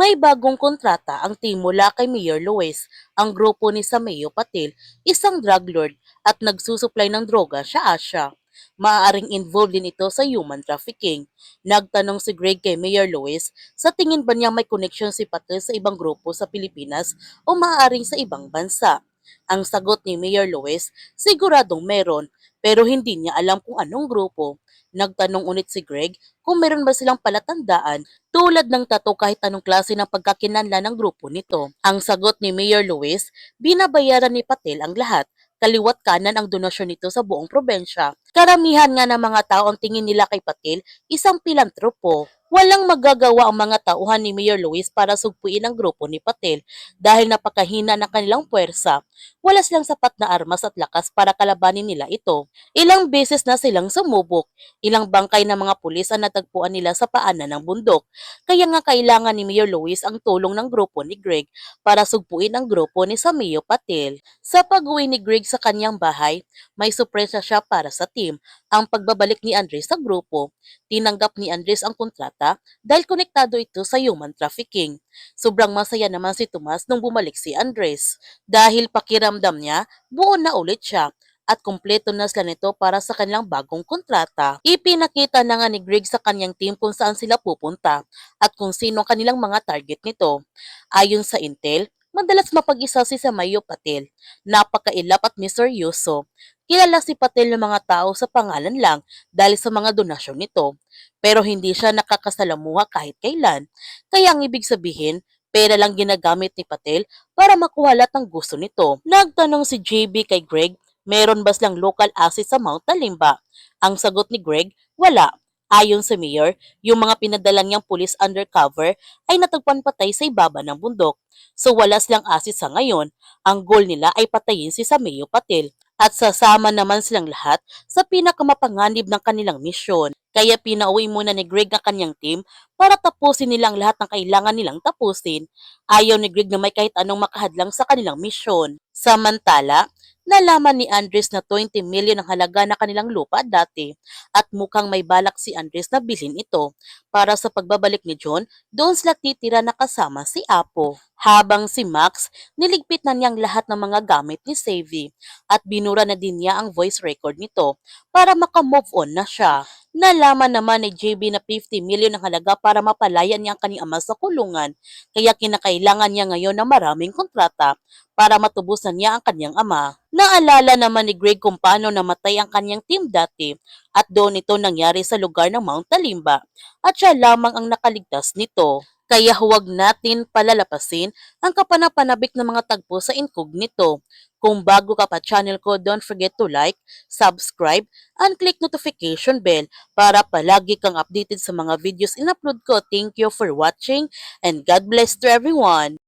May bagong kontrata ang team mula kay Mayor Luis. Ang grupo ni Sameo Patil, isang drug lord at nagsusupply ng droga sa Asia. Maaaring involved din ito sa human trafficking. Nagtanong si Greg kay Mayor Luis, sa tingin ba niya may connection si Patil sa ibang grupo sa Pilipinas o maaaring sa ibang bansa? Ang sagot ni Mayor Luis, siguradong meron, pero hindi niya alam kung anong grupo. Nagtanong ulit si Greg kung meron ba silang palatandaan tulad ng tato kahit anong klase ng pagkakinanla ng grupo nito. Ang sagot ni Mayor Luis, binabayaran ni Patel ang lahat. Kaliwat kanan ang donasyon nito sa buong probensya. Karamihan nga ng mga tao ang tingin nila kay Patel isang pilantropo. Walang magagawa ang mga tauhan ni Mayor Luis para sugpuin ang grupo ni Patel dahil napakahina ng kanilang puwersa. Wala silang sapat na armas at lakas para kalabanin nila ito. Ilang beses na silang sumubok. Ilang bangkay ng mga pulis ang natagpuan nila sa paanan ng bundok. Kaya nga kailangan ni Mayor Luis ang tulong ng grupo ni Greg para sugpuin ang grupo ni Sameo Patil. Sa pag-uwi ni Greg sa kanyang bahay, may sorpresa siya para sa team, ang pagbabalik ni Andres sa grupo. Tinanggap ni Andres ang kontrata dahil konektado ito sa human trafficking. Sobrang masaya naman si Tomas nung bumalik si Andres dahil pakiramdam niya buo na ulit siya at kumpleto na sila nito para sa kanilang bagong kontrata. Ipinakita na nga ni Greg sa kanyang team kung saan sila pupunta at kung sino ang kanilang mga target nito. Ayon sa Intel, madalas mapag-isa si Samayo Patel. Napakailap at misteryoso. Kilala si Patel ng mga tao sa pangalan lang dahil sa mga donasyon nito. Pero hindi siya nakakasalamuha kahit kailan. Kaya ang ibig sabihin, pera lang ginagamit ni Patel para makuha lahat ng gusto nito. Nagtanong si JB kay Greg, meron ba silang local asset sa Mount Talimba? Ang sagot ni Greg, wala. Ayon sa mayor, yung mga pinadala niyang pulis undercover ay natagpuan patay sa ibaba ng bundok. So wala silang asset sa ngayon. Ang goal nila ay patayin si Sameo Patil at sasama naman silang lahat sa pinakamapanganib ng kanilang misyon. Kaya pinauwi muna ni Greg ang kanyang team para tapusin nilang lahat ng kailangan nilang tapusin. Ayaw ni Greg na may kahit anong makahadlang sa kanilang misyon. Samantala, nalaman ni Andres na 20 million ang halaga na kanilang lupa dati at mukhang may balak si Andres na bilhin ito. Para sa pagbabalik ni John, doon sila titira na kasama si Apo. Habang si Max, niligpit na niyang lahat ng mga gamit ni Savvy at binura na din niya ang voice record nito para makamove on na siya. Nalaman naman ni JB na 50 million ang halaga para mapalayan niya ang kanyang ama sa kulungan, kaya kinakailangan niya ngayon ng maraming kontrata para matubusan niya ang kanyang ama. Naalala naman ni Greg kung paano namatay ang kanyang team dati at doon ito nangyari sa lugar ng Mount Talimba at siya lamang ang nakaligtas nito. Kaya huwag natin palalapasin ang kapanapanabik ng mga tagpo sa incognito. Kung bago ka pa channel ko, don't forget to like, subscribe, and click notification bell para palagi kang updated sa mga videos in-upload ko. Thank you for watching and God bless to everyone!